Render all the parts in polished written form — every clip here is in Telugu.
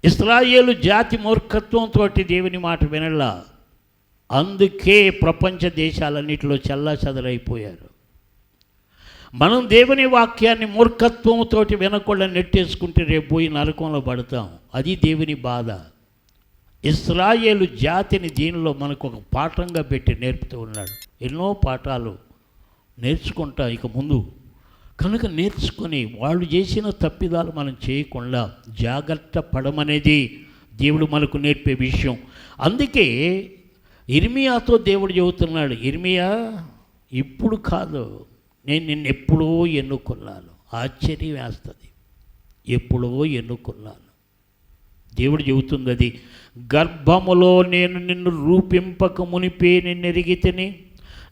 ఇశ్రాయేలు జాతి మూర్ఖత్వంతో దేవుని మాట వినలా, అందుకే ప్రపంచ దేశాలన్నిటిలో చెల్లాచెదరైపోయారు. మనం దేవుని వాక్యాన్ని మూర్ఖత్వంతో వినకుండా నెట్టేసుకుంటే రేపు పోయి నరకంలో పడతాం. అది దేవుని బాధ. ఇశ్రాయేలు జాతిని దీనిలో మనకు ఒక పాఠంగా పెట్టి నేర్పుతూ ఉన్నాడు. ఎన్నో పాఠాలు నేర్చుకుంటాం ఇక ముందు. కనుక నేర్చుకొని వాళ్ళు చేసిన తప్పిదాలు మనం చేయకుండా జాగ్రత్త పడమనేది దేవుడు మనకు నేర్పే విషయం. అందుకే ఇర్మియాతో దేవుడు చెబుతున్నాడు, ఇర్మియా ఇప్పుడు కాదు, నేను నిన్ను ఎప్పుడో ఎన్నుకున్నాను. ఆశ్చర్యం వేస్తుంది. ఎప్పుడో ఎన్నుకున్నాను. దేవుడు చెబుతుంది అది. గర్భములో నేను నిన్ను రూపింపక మునిపే నిన్ను ఎరిగితిని,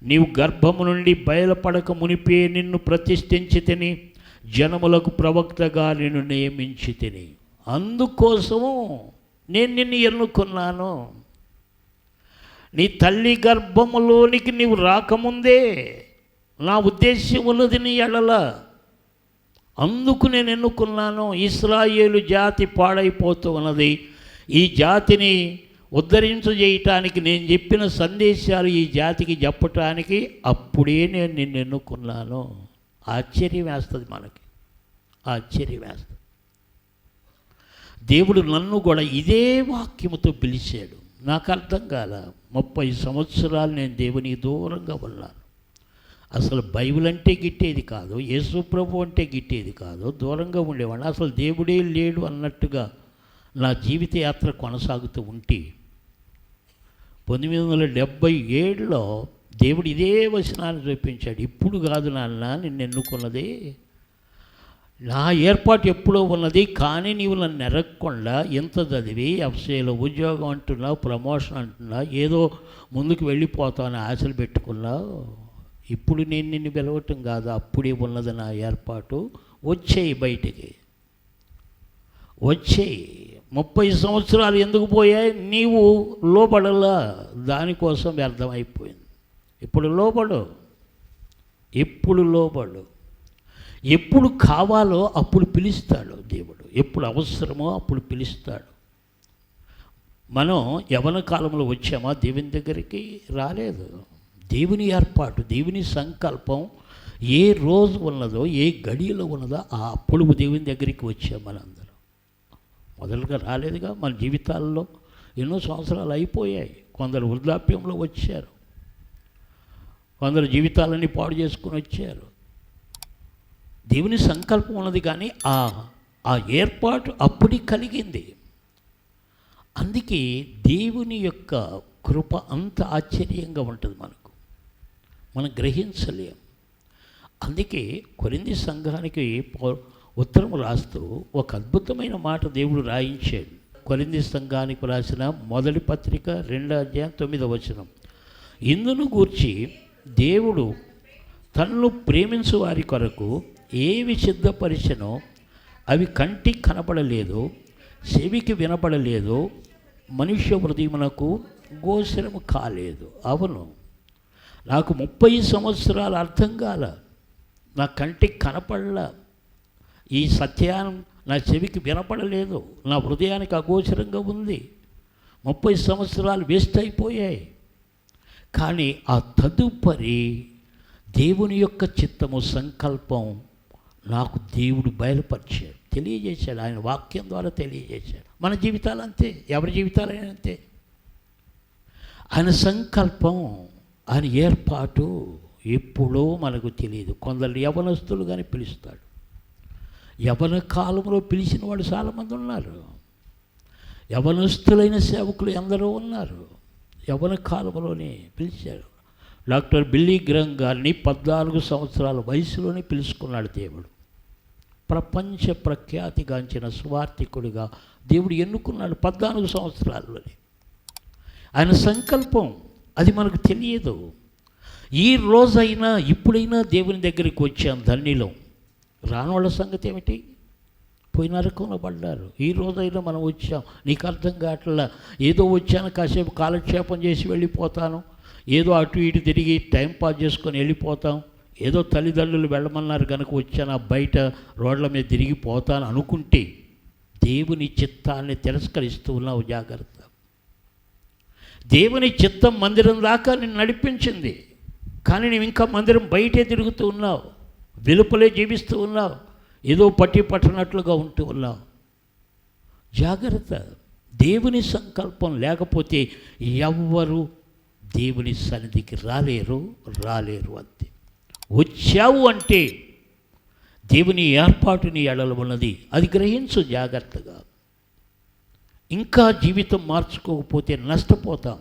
నీవు గర్భము నుండి బయలుపడక మునిపే నిన్ను ప్రతిష్ఠించితిని, జనములకు ప్రవక్తగా నిన్ను నియమించితిని. అందుకోసము నేను నిన్ను ఎన్నుకున్నాను. నీ తల్లి గర్భములోనికి నీవు రాకముందే నా ఉద్దేశ్యం ఉన్నది నీ ఎడల. అందుకు నేను ఎన్నుకున్నాను. ఇశ్రాయేలు జాతి పాడైపోతూ ఉన్నది. ఈ జాతిని ఉద్ధరించజేయటానికి నేను చెప్పిన సందేశాలు ఈ జాతికి చెప్పటానికి అప్పుడే నేను నిన్ను ఎన్నుకున్నాను. ఆశ్చర్యం వేస్తుంది మనకి, ఆశ్చర్యం వేస్తుంది. దేవుడు నన్ను కూడా ఇదే వాక్యముతో పిలిచాడు. నాకు అర్థం కాల. 30 సంవత్సరాలు నేను దేవునికి దూరంగా ఉన్నాను. అసలు బైబిల్ అంటే గిట్టేది కాదు, యేసు ప్రభు అంటే గిట్టేది కాదు, దూరంగా ఉండేవాడిని. అసలు దేవుడే లేడు అన్నట్టుగా నా జీవిత యాత్ర కొనసాగుతూ ఉంటే 1977లో దేవుడు ఇదే వచనాన్ని చూపించాడు. ఇప్పుడు కాదు నాన్న నిన్ను ఎన్నుకున్నది, నా ఏర్పాటు ఎప్పుడో ఉన్నది, కానీ నీవు నన్ను ఎరగకుండా ఎంత చదివి ఎఫ్సీలో ఉద్యోగం అంటున్నావు, ప్రమోషన్ అంటున్నావు, ఏదో ముందుకు వెళ్ళిపోతావు అని ఆశలు పెట్టుకున్నావు. ఇప్పుడు నేను నిన్ను పిలవటం కాదు, అప్పుడే ఉన్నది నా ఏర్పాటు. వచ్చేయి, బయటికి వచ్చేయి. 30 సంవత్సరాలు ఎందుకు పోయాయి? నీవు లోబడలా, దానికోసం వ్యర్థమైపోయింది. ఇప్పుడు లోబడు, ఎప్పుడు లోబడు. ఎప్పుడు కావాలో అప్పుడు పిలుస్తాడు దేవుడు, ఎప్పుడు అవసరమో అప్పుడు పిలుస్తాడు. మనం యవ్వన కాలంలో వచ్చామా దేవుని దగ్గరికి? రాలేదు. దేవుని ఏర్పాటు, దేవుని సంకల్పం ఏ రోజు ఉన్నదో, ఏ గడియలో ఉన్నదో అప్పుడు దేవుని దగ్గరికి వచ్చాం మనందరం. మొదలుగా రాలేదుగా. మన జీవితాల్లో ఎన్నో సంవత్సరాలు అయిపోయాయి. కొందరు వృద్ధాప్యంలో వచ్చారు, కొందరు జీవితాలన్నీ పాడు చేసుకుని వచ్చారు. దేవుని సంకల్పం ఉన్నది, కానీ ఆ ఏర్పాటు అప్పుడు కలిగింది. అందుకే దేవుని యొక్క కృప అంత ఆశ్చర్యంగా ఉంటుంది మనకు, మనం గ్రహించలేం. అందుకే కొరింథీ సంఘానికి ఉత్తరం రాస్తూ ఒక అద్భుతమైన మాట దేవుడు రాయించాడు. కొరింథీ సంఘానికి రాసిన మొదటి పత్రిక 2వ అధ్యాయం 9వ వచనం. ఇందును గూర్చి దేవుడు తనను ప్రేమించు వారి కొరకు ఏవి సిద్ధపరిచెనో అవి కంటికి కనపడలేదు, చెవికి వినపడలేదు, మనుష్య హృదయమునకు గోచరము కాలేదు. అవును, నాకు 30 సంవత్సరాలు అర్థం కాల, నా కంటికి కనపడలా, ఈ సత్యాన్ని నా చెవికి వినపడలేదు, నా హృదయానికి అగోచరంగా ఉంది. 30 సంవత్సరాలు వేస్ట్ అయిపోయాయి. కానీ ఆ తదుపరి దేవుని యొక్క చిత్తము, సంకల్పం నాకు దేవుడు బయలుపరిచాడు, తెలియజేశాడు. ఆయన వాక్యం ద్వారా తెలియజేశాడు. మన జీవితాలు అంతే, ఎవరి జీవితాలైనా అంతే. ఆయన సంకల్పం, ఆయన ఏర్పాటు ఎప్పుడో మనకు తెలియదు. కొందరు యవనస్తులు కానీ పిలుస్తాడు. యవన కాలంలో పిలిచిన వాడు చాలామంది ఉన్నారు. యవనస్తులైన సేవకులు ఎందరో ఉన్నారు. యవన కాలంలోనే పిలిచాడు. డాక్టర్ బిల్లీ గ్రహం గారిని 14 సంవత్సరాల వయసులోనే పిలుచుకున్నాడు దేవుడు. ప్రపంచ ప్రఖ్యాతిగాంచిన సువార్థికుడిగా దేవుడు ఎన్నుకున్నాడు 14 సంవత్సరాల్లోనే. ఆయన సంకల్పం అది మనకు తెలియదు. ఈ రోజైనా ఇప్పుడైనా దేవుని దగ్గరికి వచ్చాం ధన్యులం. రానోళ్ళ సంగతి ఏమిటి? పోయిన నరకంలో పడ్డారు. ఈ రోజైనా మనం వచ్చాం, నీకు అర్థం కావట్లా, ఏదో వచ్చాను కాసేపు కాలక్షేపం చేసి వెళ్ళిపోతాను, ఏదో అటు ఇటు తిరిగి టైంపాస్ చేసుకొని వెళ్ళిపోతాం, ఏదో తల్లిదండ్రులు వెళ్ళమన్నారు కనుక వచ్చాను, బయట రోడ్ల మీద తిరిగిపోతాను అనుకుంటే దేవుని చిత్తాన్ని తిరస్కరిస్తూ ఉన్నావు, జాగ్రత్త. దేవుని చిత్తం మందిరం దాకా నిన్ను నడిపించింది, కానీ నువ్వు ఇంకా మందిరం బయటే తిరుగుతూ ఉన్నావు, వెలుపలే జీవిస్తూ ఉన్నావు, ఏదో పట్టి పట్టనట్లుగా ఉంటూ ఉన్నావు. జాగ్రత్త. దేవుని సంకల్పం లేకపోతే ఎవ్వరు దేవుని సన్నిధికి రాలేరు అంతే. వచ్చావు అంటే దేవుని ఏర్పాటు నీ ఎడల ఉన్నది, అది గ్రహించు జాగ్రత్తగా. ఇంకా జీవితం మార్చుకోకపోతే నష్టపోతాం.